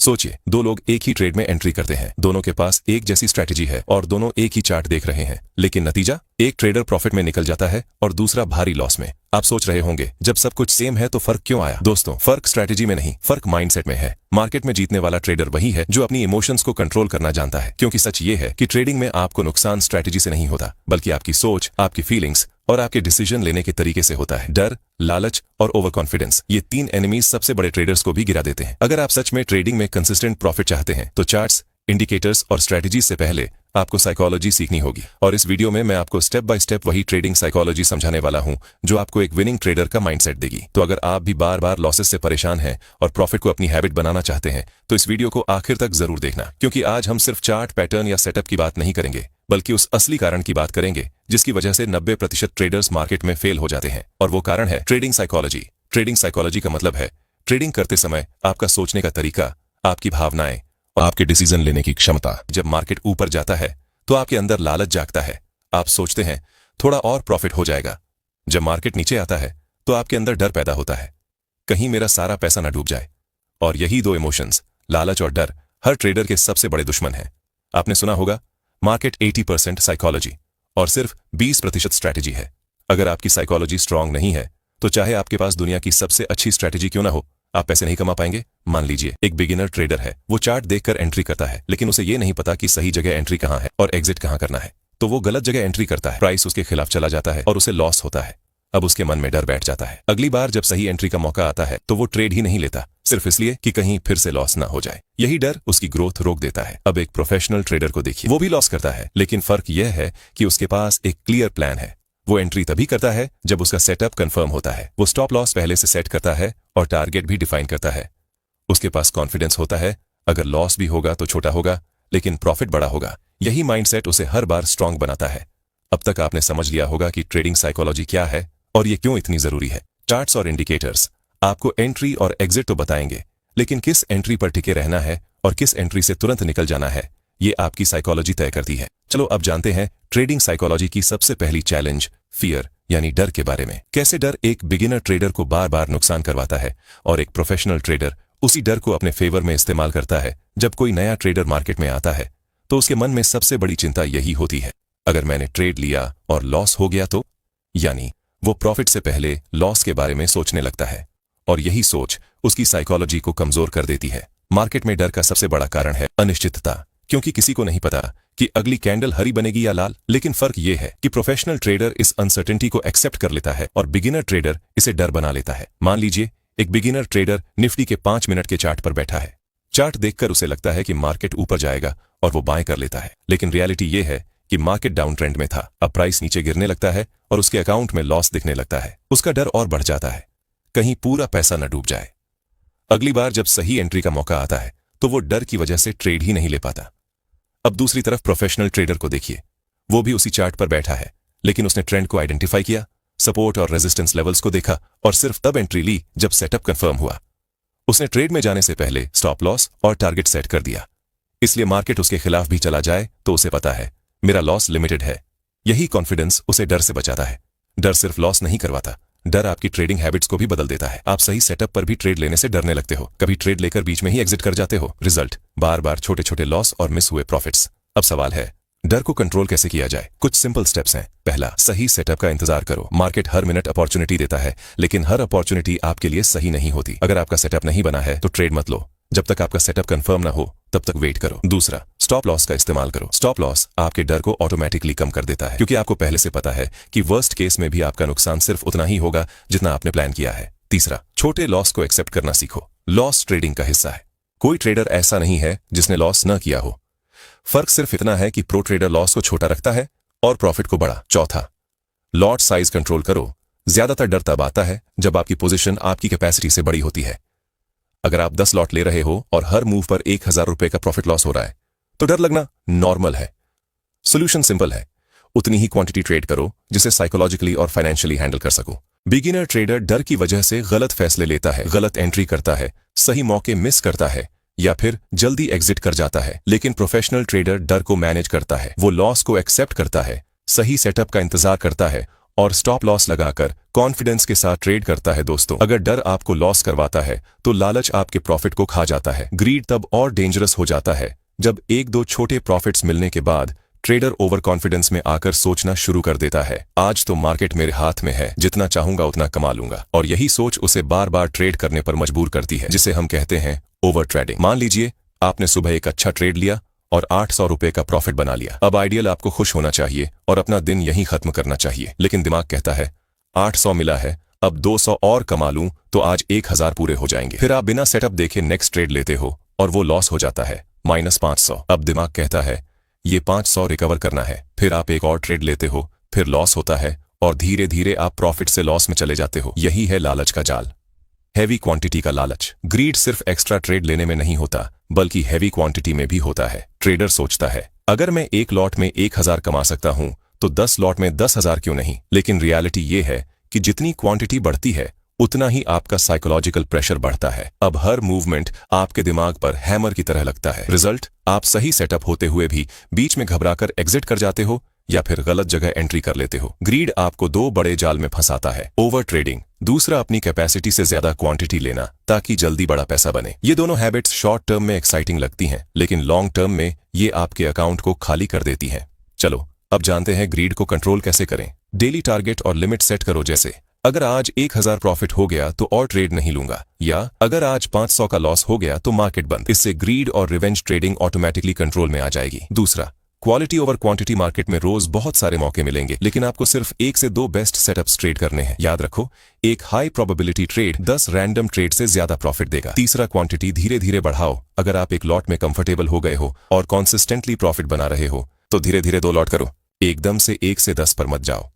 सोचिए, दो लोग एक ही ट्रेड में एंट्री करते हैं, दोनों के पास एक जैसी स्ट्रैटेजी है और दोनों एक ही चार्ट देख रहे हैं, लेकिन नतीजा, एक ट्रेडर प्रॉफिट में निकल जाता है और दूसरा भारी लॉस में। आप सोच रहे होंगे, जब सब कुछ सेम है तो फर्क क्यों आया? दोस्तों, फर्क स्ट्रैटेजी में नहीं, फर्क माइंडसेट में है। मार्केट में जीतने वाला ट्रेडर वही है जो अपनी इमोशंस को कंट्रोल करना जानता है, क्योंकि सच ये है कि ट्रेडिंग में आपको नुकसान स्ट्रैटेजी से नहीं होता, बल्कि आपकी सोच, आपकी फीलिंग्स और आपके डिसीजन लेने के तरीके से होता है। डर, लालच और ओवर कॉन्फिडेंस, ये 3 एनिमीज सबसे बड़े ट्रेडर्स को भी गिरा देते हैं। अगर आप सच में ट्रेडिंग में कंसिस्टेंट प्रॉफिट चाहते हैं तो चार्ट्स, इंडिकेटर्स और स्ट्रैटेजी से पहले आपको साइकोलॉजी सीखनी होगी। और इस वीडियो में मैं आपको स्टेप बाय स्टेप वही ट्रेडिंग साइकोलॉजी समझाने वाला हूं जो आपको एक विनिंग ट्रेडर का माइंडसेट देगी। तो अगर आप भी बार बार लॉसेस से परेशान हैं और प्रॉफिट को अपनी हैबिट बनाना चाहते हैं तो इस वीडियो को आखिर तक जरूर देखना, क्योंकि आज हम सिर्फ चार्ट, पैटर्न या सेटअप की बात नहीं करेंगे, बल्कि उस असली कारण की बात करेंगे जिसकी वजह से 90% ट्रेडर्स मार्केट में फेल हो जाते हैं। और वो कारण है ट्रेडिंग साइकोलॉजी। ट्रेडिंग साइकोलॉजी का मतलब है ट्रेडिंग करते समय आपका सोचने का तरीका, आपकी भावनाएं और आपके डिसीजन लेने की क्षमता। जब मार्केट ऊपर जाता है तो आपके अंदर लालच जागता है, आप सोचते हैं थोड़ा और प्रॉफिट हो जाएगा। जब मार्केट नीचे आता है तो आपके अंदर डर पैदा होता है, कहीं मेरा सारा पैसा ना डूब जाए। और यही 2 इमोशंस, लालच और डर, हर ट्रेडर के सबसे बड़े दुश्मन हैं। आपने सुना होगा, मार्केट 80% साइकोलॉजी और सिर्फ 20% स्ट्रैटेजी है। अगर आपकी साइकोलॉजी स्ट्रांग नहीं है तो चाहे आपके पास दुनिया की सबसे अच्छी स्ट्रैटेजी क्यों ना हो, आप पैसे नहीं कमा पाएंगे। मान लीजिए एक बिगिनर ट्रेडर है, वो चार्ट देखकर एंट्री करता है, लेकिन उसे ये नहीं पता कि सही जगह एंट्री कहां है और एग्जिट कहां करना है। तो वो गलत जगह एंट्री करता है, प्राइस उसके खिलाफ चला जाता है और उसे लॉस होता है। अब उसके मन में डर बैठ जाता है। अगली बार जब सही एंट्री का मौका आता है तो वो ट्रेड ही नहीं लेता, सिर्फ इसलिए कि कहीं फिर से लॉस ना हो जाए। यही डर उसकी ग्रोथ रोक देता है। अब एक प्रोफेशनल ट्रेडर को देखिए, वो भी लॉस करता है, लेकिन फर्क यह है कि उसके पास एक क्लियर प्लान है। वो एंट्री तभी करता है जब उसका सेटअप कंफर्म होता है। वो स्टॉप लॉस पहले से सेट करता है और टारगेट भी डिफाइन करता है। उसके पास कॉन्फिडेंस होता है, अगर लॉस भी होगा तो छोटा होगा, लेकिन प्रॉफिट बड़ा होगा। यही माइंडसेट उसे हर बार स्ट्रांग बनाता है। अब तक आपने समझ लिया होगा कि ट्रेडिंग साइकोलॉजी क्या है और ये क्यों इतनी जरूरी है। चार्ट्स और इंडिकेटर्स आपको एंट्री और एग्जिट तो बताएंगे, लेकिन किस एंट्री पर टिके रहना है और किस एंट्री से तुरंत निकल जाना है, ये आपकी साइकोलॉजी तय करती है। चलो अब जानते हैं ट्रेडिंग साइकोलॉजी की सबसे पहली चैलेंज, फियर यानी डर के बारे में। कैसे डर एक बिगिनर ट्रेडर को बार बार नुकसान करवाता है और एक प्रोफेशनल ट्रेडर उसी डर को अपने फेवर में इस्तेमाल करता है। जब कोई नया ट्रेडर मार्केट में आता है तो उसके मन में सबसे बड़ी चिंता यही होती है, अगर मैंने ट्रेड लिया और लॉस हो गया तो। यानी वो प्रॉफिट से पहले लॉस के बारे में सोचने लगता है और यही सोच उसकी साइकोलॉजी को कमजोर कर देती है। मार्केट में डर का सबसे बड़ा कारण है अनिश्चितता, क्योंकि किसी को नहीं पता कि अगली कैंडल हरी बनेगी या लाल। लेकिन फर्क यह है कि प्रोफेशनल ट्रेडर इस अनसर्टेनिटी को एक्सेप्ट कर लेता है और बिगिनर ट्रेडर इसे डर बना लेता है। मान लीजिए एक बिगिनर ट्रेडर निफ्टी के 5 मिनट के चार्ट पर बैठा है। चार्ट देखकर उसे लगता है कि मार्केट ऊपर जाएगा और वो बाय कर लेता है, लेकिन रियलिटी ये है कि मार्केट डाउन ट्रेंड में था। अब प्राइस नीचे गिरने लगता है और उसके अकाउंट में लॉस दिखने लगता है। उसका डर और बढ़ जाता है, कहीं पूरा पैसा न डूब जाए। अगली बार जब सही एंट्री का मौका आता है तो वो डर की वजह से ट्रेड ही नहीं ले पाता। अब दूसरी तरफ प्रोफेशनल ट्रेडर को देखिए, वो भी उसी चार्ट पर बैठा है, लेकिन उसने ट्रेंड को आइडेंटिफाई किया, सपोर्ट और रेजिस्टेंस लेवल्स को देखा और सिर्फ तब एंट्री ली जब सेटअप कंफर्म हुआ। उसने ट्रेड में जाने से पहले स्टॉप लॉस और टारगेट सेट कर दिया, इसलिए मार्केट उसके खिलाफ भी चला जाए तो उसे पता है मेरा लॉस लिमिटेड है। यही कॉन्फिडेंस उसे डर से बचाता है। डर सिर्फ लॉस नहीं करवाता, डर आपकी ट्रेडिंग हैबिट्स को भी बदल देता है। आप सही सेटअप पर भी ट्रेड लेने से डरने लगते हो, कभी ट्रेड लेकर बीच में ही एग्जिट कर जाते हो। रिजल्ट, बार बार छोटे छोटे लॉस और मिस हुए प्रॉफिट्स। अब सवाल है, डर को कंट्रोल कैसे किया जाए? कुछ सिंपल स्टेप्स हैं। पहला, सही सेटअप का इंतजार करो। मार्केट हर मिनट अपॉर्चुनिटी देता है, लेकिन हर अपॉर्चुनिटी आपके लिए सही नहीं होती। अगर आपका सेटअप नहीं बना है तो ट्रेड मत लो, जब तक आपका सेटअप कंफर्म ना हो तब तक वेट करो। दूसरा, स्टॉप लॉस का इस्तेमाल करो। स्टॉप लॉस आपके डर को ऑटोमेटिकली कम कर देता है, क्योंकि आपको पहले से पता है कि वर्स्ट केस में भी आपका नुकसान सिर्फ उतना ही होगा जितना आपने प्लान किया है। तीसरा, छोटे लॉस को एक्सेप्ट करना सीखो। लॉस ट्रेडिंग का हिस्सा है। कोई ट्रेडर ऐसा नहीं है जिसने लॉस न किया हो। फर्क सिर्फ इतना है कि प्रो ट्रेडर लॉस को छोटा रखता है और प्रॉफिट को बड़ा। चौथा, लॉट साइज कंट्रोल करो। ज्यादातर डर तब आता है जब आपकी पोजीशन आपकी कैपेसिटी से बड़ी होती है। अगर आप 10 लॉट ले रहे हो और हर मूव पर 1000 रुपए का प्रॉफिट लॉस हो रहा है तो डर लगना नॉर्मल है। सोल्यूशन सिंपल है, उतनी ही क्वांटिटी ट्रेड करो जिसे साइकोलॉजिकली और फाइनेंशियली हैंडल कर सको। बिगिनर ट्रेडर डर की वजह से गलत फैसले लेता है, गलत एंट्री करता है, सही मौके मिस करता है या फिर जल्दी एग्जिट कर जाता है। लेकिन प्रोफेशनल ट्रेडर डर को मैनेज करता है, वो लॉस को एक्सेप्ट करता है, सही सेटअप का इंतजार करता है और स्टॉप लॉस लगाकर कॉन्फिडेंस के साथ ट्रेड करता है। दोस्तों, अगर डर आपको लॉस करवाता है तो लालच आपके प्रॉफिट को खा जाता है। ग्रीड तब और डेंजरस हो जाता है जब एक दो छोटे प्रॉफिट्स मिलने के बाद ट्रेडर ओवर कॉन्फिडेंस में आकर सोचना शुरू कर देता है, आज तो मार्केट मेरे हाथ में है, जितना चाहूंगा उतना कमा लूंगा। और यही सोच उसे बार बार ट्रेड करने पर मजबूर करती है, जिसे हम कहते हैं ओवर ट्रेडिंग। मान लीजिए आपने सुबह एक अच्छा ट्रेड लिया और 800 रुपए का प्रॉफिट बना लिया। अब आइडियल आपको खुश होना चाहिए और अपना दिन यहीं खत्म करना चाहिए, लेकिन दिमाग कहता है 800 मिला है, अब 200 और कमा लूं तो आज 1000 पूरे हो जाएंगे। फिर आप बिना सेटअप देखे नेक्स्ट ट्रेड लेते हो और वो लॉस हो जाता है -500। अब दिमाग कहता है ये 500 रिकवर करना है। फिर आप एक और ट्रेड लेते हो, फिर लॉस होता है और धीरे धीरे आप प्रॉफिट से लॉस में चले जाते हो। यही है लालच का जाल, हैवी क्वांटिटी का लालच। ग्रीड सिर्फ एक्स्ट्रा ट्रेड लेने में नहीं होता, बल्कि हैवी क्वांटिटी में भी होता है। ट्रेडर सोचता है अगर मैं एक लॉट में 1000 कमा सकता हूं तो 10 लॉट में 10,000 क्यों नहीं। लेकिन रियलिटी ये है कि जितनी क्वांटिटी बढ़ती है उतना ही आपका साइकोलॉजिकल प्रेशर बढ़ता है। अब हर मूवमेंट आपके दिमाग पर हैमर की तरह लगता है। रिजल्ट, आप सही सेटअप होते हुए भी बीच में घबराकर एग्जिट कर जाते हो या फिर गलत जगह एंट्री कर लेते हो। ग्रीड आपको दो बड़े जाल में फंसाता है, ओवर ट्रेडिंग, दूसरा अपनी कैपेसिटी से ज्यादा क्वांटिटी लेना ताकि जल्दी बड़ा पैसा बने। ये दोनों हैबिट्स शॉर्ट टर्म में एक्साइटिंग लगती हैं, लेकिन लॉन्ग टर्म में ये आपके अकाउंट को खाली कर देती हैं। चलो अब जानते हैं ग्रीड को कंट्रोल कैसे करें। डेली टारगेट और लिमिट सेट करो, जैसे अगर आज 1000 प्रॉफिट हो गया तो और ट्रेड नहीं लूंगा, या अगर आज 500 का लॉस हो गया तो मार्केट बंद। इससे ग्रीड और रिवेंज ट्रेडिंग ऑटोमेटिकली कंट्रोल में आ जाएगी। दूसरा, क्वालिटी ओवर क्वांटिटी। मार्केट में रोज बहुत सारे मौके मिलेंगे, लेकिन आपको सिर्फ 1 से 2 बेस्ट सेटअप्स ट्रेड करने हैं। याद रखो, एक high probability trade 10 random trade से ज्यादा प्रॉफिट देगा। तीसरा, क्वांटिटी धीरे धीरे बढ़ाओ। अगर आप एक लॉट में कंफर्टेबल हो गए हो और कॉन्सिस्टेंटली प्रॉफिट बना रहे हो तो धीरे धीरे 2 लॉट करो, एकदम से 1 से 10 पर मत जाओ।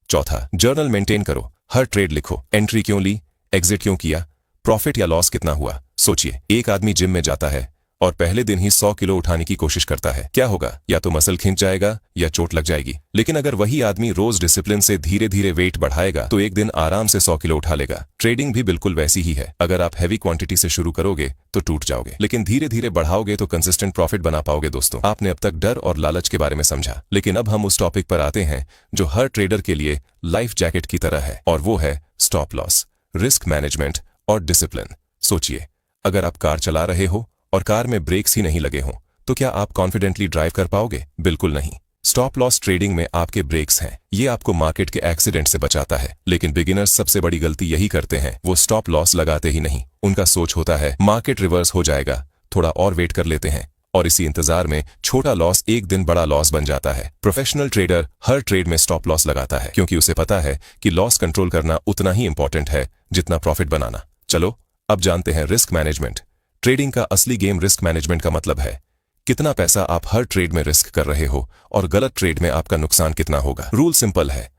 चौथा, जर्नल मेंटेन करो। हर ट्रेड लिखो, एंट्री क्यों ली, एग्जिट क्यों किया, प्रॉफिट या लॉस कितना हुआ। सोचिए, एक आदमी जिम में जाता है और पहले दिन ही 100 किलो उठाने की कोशिश करता है, क्या होगा? या तो मसल खिंच जाएगा या चोट लग जाएगी। लेकिन अगर वही आदमी रोज डिसिप्लिन से धीरे धीरे वेट बढ़ाएगा तो एक दिन आराम से 100 किलो उठा लेगा। ट्रेडिंग भी बिल्कुल वैसी ही है। अगर आप हैवी क्वांटिटी से शुरू करोगे तो टूट जाओगे, लेकिन धीरे धीरे बढ़ाओगे तो कंसिस्टेंट प्रॉफिट बना पाओगे। दोस्तों, आपने अब तक डर और लालच के बारे में समझा, लेकिन अब हम उस टॉपिक पर आते हैं जो हर ट्रेडर के लिए लाइफ जैकेट की तरह है, और वो है स्टॉप लॉस, रिस्क मैनेजमेंट और डिसिप्लिन। सोचिए, अगर आप कार चला रहे हो और कार में ब्रेक्स ही नहीं लगे हों तो क्या आप कॉन्फिडेंटली ड्राइव कर पाओगे? बिल्कुल नहीं। स्टॉप लॉस ट्रेडिंग में आपके ब्रेक्स हैं, ये आपको मार्केट के एक्सीडेंट से बचाता है। लेकिन बिगिनर्स सबसे बड़ी गलती यही करते हैं, वो स्टॉप लॉस लगाते ही नहीं। उनका सोच होता है मार्केट रिवर्स हो जाएगा, थोड़ा और वेट कर लेते हैं, और इसी इंतजार में छोटा लॉस एक दिन बड़ा लॉस बन जाता है। प्रोफेशनल ट्रेडर हर ट्रेड में स्टॉप लॉस लगाता है, क्योंकि उसे पता है कि लॉस कंट्रोल करना उतना ही इंपॉर्टेंट है जितना प्रॉफिट बनाना। चलो अब जानते हैं रिस्क मैनेजमेंट। ट्रेडिंग का असली गेम रिस्क मैनेजमेंट का मतलब है कितना पैसा आप हर ट्रेड में रिस्क कर रहे हो और गलत ट्रेड में आपका नुकसान कितना होगा। रूल सिंपल है,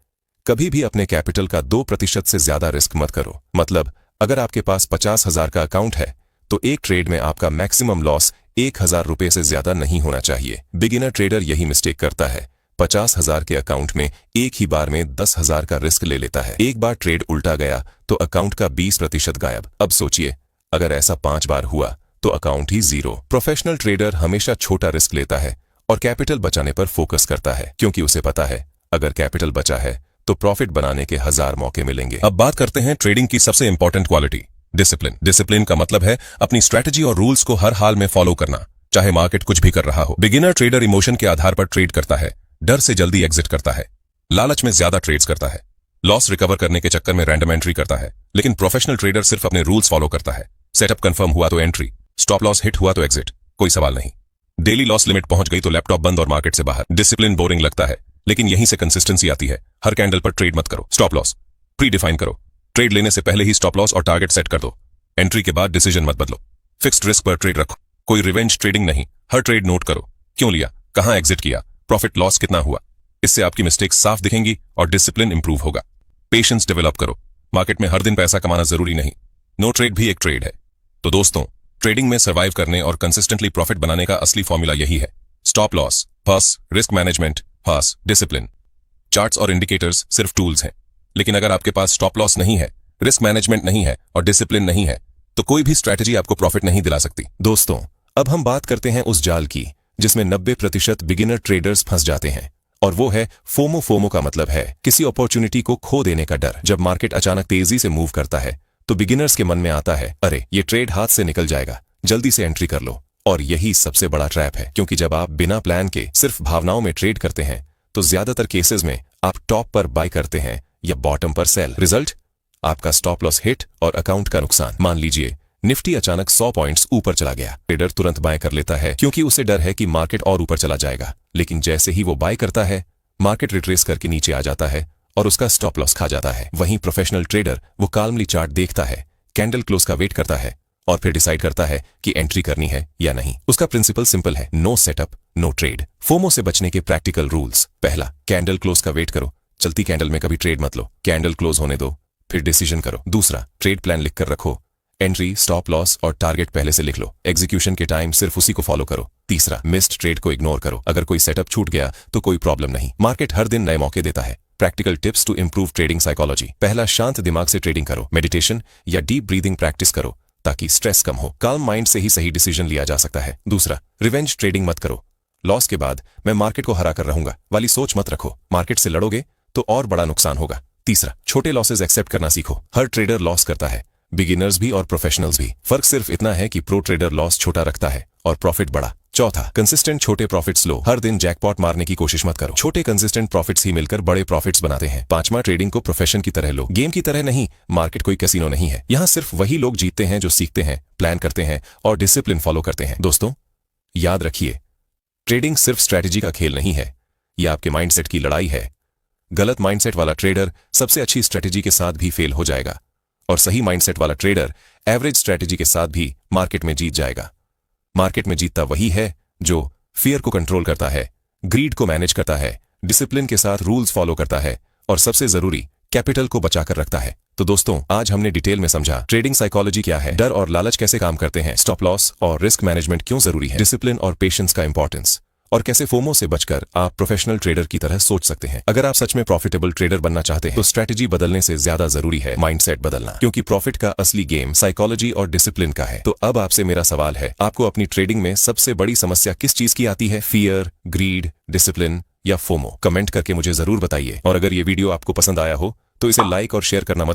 कभी भी अपने कैपिटल का 2% से ज्यादा रिस्क मत करो। मतलब अगर आपके पास 50,000 का अकाउंट है तो एक ट्रेड में आपका मैक्सिमम लॉस 1000 रुपए से ज्यादा नहीं होना चाहिए। बिगिनर ट्रेडर यही मिस्टेक करता है, 50,000 के अकाउंट में एक ही बार में 10,000 का रिस्क ले लेता है। एक बार ट्रेड उल्टा गया तो अकाउंट का 20% गायब। अब सोचिए, अगर ऐसा 5 बार हुआ तो अकाउंट ही 0। प्रोफेशनल ट्रेडर हमेशा छोटा रिस्क लेता है और कैपिटल बचाने पर फोकस करता है, क्योंकि उसे पता है अगर कैपिटल बचा है तो प्रॉफिट बनाने के 1000 मौके मिलेंगे। अब बात करते हैं ट्रेडिंग की सबसे इंपॉर्टेंट क्वालिटी, डिसिप्लिन। डिसिप्लिन का मतलब है अपनी स्ट्रैटेजी और रूल्स को हर हाल में फॉलो करना, चाहे मार्केट कुछ भी कर रहा हो। बिगिनर ट्रेडर इमोशन के आधार पर ट्रेड करता है, डर से जल्दी एग्जिट करता है, लालच में ज्यादा ट्रेड्स करता है, लॉस रिकवर करने के चक्कर में रैंडम एंट्री करता है। लेकिन प्रोफेशनल ट्रेडर सिर्फ अपने रूल्स फॉलो करता है, सेटअप कंफर्म हुआ तो एंट्री, स्टॉप लॉस हिट हुआ तो एग्जिट, कोई सवाल नहीं। डेली लॉस लिमिट पहुंच गई तो लैपटॉप बंद और मार्केट से बाहर। डिसिप्लिन बोरिंग लगता है, लेकिन यहीं से कंसिस्टेंसी आती है। हर कैंडल पर ट्रेड मत करो, स्टॉप लॉस प्री डिफाइन करो। ट्रेड लेने से पहले ही स्टॉप लॉस और टारगेट सेट कर दो। एंट्री के बाद डिसीजन मत बदलो, फिक्स्ड रिस्क पर ट्रेड रखो। कोई रिवेंज ट्रेडिंग नहीं, हर ट्रेड नोट करो, क्यों लिया, कहां एग्जिट किया, प्रॉफिट लॉस कितना हुआ। इससे आपकी मिस्टेक्स साफ दिखेंगी और डिसिप्लिन इंप्रूव होगा। पेशेंस डेवलप करो, मार्केट में हर दिन पैसा कमाना जरूरी नहीं, नो ट्रेड भी एक ट्रेड है। तो दोस्तों, ट्रेडिंग में सर्वाइव करने और कंसिस्टेंटली प्रॉफिट बनाने का असली फॉर्मूला यही है, stop loss plus risk management plus discipline. Charts और इंडिकेटर्स सिर्फ टूल्स हैं, लेकिन अगर आपके पास स्टॉप लॉस नहीं है, रिस्क मैनेजमेंट नहीं है और डिसिप्लिन नहीं है तो कोई भी स्ट्रैटेजी आपको प्रॉफिट नहीं दिला सकती। दोस्तों, अब हम बात करते हैं उस जाल की जिसमें 90% बिगिनर ट्रेडर्स फंस जाते हैं। और वो है फोमो। फोमो का मतलब है किसी अपॉर्चुनिटी को खो देने का डर। जब मार्केट अचानक तेजी से मूव करता है तो बिगिनर्स के मन में आता है, अरे ये ट्रेड हाथ से निकल जाएगा, जल्दी से एंट्री कर लो। और यही सबसे बड़ा ट्रैप है, क्योंकि जब आप बिना प्लान के सिर्फ भावनाओं में ट्रेड करते हैं तो ज्यादातर केसेस में आप टॉप पर बाय करते हैं या बॉटम पर सेल। रिजल्ट, आपका स्टॉप लॉस हिट और अकाउंट का नुकसान। मान लीजिए निफ्टी अचानक 100 पॉइंट्स ऊपर चला गया। ट्रेडर तुरंत बाय कर लेता है क्योंकि उसे डर है कि मार्केट और ऊपर चला जाएगा। लेकिन जैसे ही वो बाय करता है, मार्केट रिट्रेस करके नीचे आ जाता है और उसका स्टॉप लॉस खा जाता है। वहीं प्रोफेशनल ट्रेडर वो काल्मली चार्ट देखता है, कैंडल क्लोज का वेट करता है और फिर डिसाइड करता है कि एंट्री करनी है या नहीं। उसका प्रिंसिपल सिंपल है, no setup no trade. FOMO से बचने के प्रैक्टिकल रूल्स। पहला, कैंडल क्लोज का वेट करो। चलती कैंडल में कभी ट्रेड मत लो, कैंडल क्लोज होने दो फिर डिसीजन करो। दूसरा, ट्रेड प्लान लिख कर रखो। एंट्री, स्टॉप लॉस और टारगेट पहले से लिख लो। एग्जीक्यूशन के टाइम सिर्फ उसी को फॉलो करो। तीसरा, मिस्ड ट्रेड को इग्नोर करो। अगर कोई सेटअप छूट गया तो कोई प्रॉब्लम नहीं, मार्केट हर दिन नए मौके देता है। Practical tips to improve trading psychology. पहला, शांत दिमाग से ट्रेडिंग करो। मेडिटेशन या डीप ब्रीदिंग प्रैक्टिस करो ताकि स्ट्रेस कम हो। काल्म माइंड से ही सही डिसीजन लिया जा सकता है। दूसरा, रिवेंज ट्रेडिंग मत करो। लॉस के बाद मैं मार्केट को हरा कर रहूंगा वाली सोच मत रखो, मार्केट से लड़ोगे तो और बड़ा नुकसान होगा। तीसरा, छोटे लॉसेस एक्सेप्ट करना सीखो। हर ट्रेडर लॉस करता है, बिगिनर्स भी और प्रोफेशनल्स भी। फर्क सिर्फ इतना है कि प्रो ट्रेडर लॉस छोटा रखता है और प्रॉफिट बड़ा। चौथा, कंसिस्टेंट छोटे प्रॉफिट्स लो। हर दिन जैकपॉट मारने की कोशिश मत करो, छोटे कंसिस्टेंट प्रॉफिट्स ही मिलकर बड़े प्रॉफिट्स बनाते हैं। पांचवा, ट्रेडिंग को प्रोफेशन की तरह लो, गेम की तरह नहीं। मार्केट कोई कैसीनो नहीं है, यहाँ सिर्फ वही लोग जीतते हैं जो सीखते हैं, प्लान करते हैं और डिसिप्लिन फॉलो करते हैं। दोस्तों, याद रखिए, ट्रेडिंग सिर्फ स्ट्रैटेजी का खेल नहीं है, यह आपके माइंडसेट की लड़ाई है। गलत माइंडसेट वाला ट्रेडर सबसे अच्छी स्ट्रैटेजी के साथ भी फेल हो जाएगा और सही माइंडसेट वाला ट्रेडर एवरेज स्ट्रैटेजी के साथ भी मार्केट में जीत जाएगा। मार्केट में जीतता वही है जो फियर को कंट्रोल करता है, ग्रीड को मैनेज करता है, डिसिप्लिन के साथ रूल्स फॉलो करता है और सबसे जरूरी, कैपिटल को बचाकर रखता है। तो दोस्तों, आज हमने डिटेल में समझा ट्रेडिंग साइकोलॉजी क्या है, डर और लालच कैसे काम करते हैं, स्टॉप लॉस और रिस्क मैनेजमेंट क्यों जरूरी है, डिसिप्लिन और पेशेंस का इंपॉर्टेंस, और कैसे फोमो से बचकर आप प्रोफेशनल ट्रेडर की तरह सोच सकते हैं। अगर आप सच में प्रॉफिटेबल ट्रेडर बनना चाहते हैं तो स्ट्रैटेजी बदलने से ज्यादा जरूरी है माइंडसेट बदलना, क्योंकि प्रॉफिट का असली गेम साइकोलॉजी और डिसिप्लिन का है। तो अब आपसे मेरा सवाल है, आपको अपनी ट्रेडिंग में सबसे बड़ी समस्या किस चीज की आती है? फियर, ग्रीड, डिसिप्लिन या फोमो? कमेंट करके मुझे जरूर बताइए। और अगर ये वीडियो आपको पसंद आया हो तो इसे लाइक और शेयर करना मत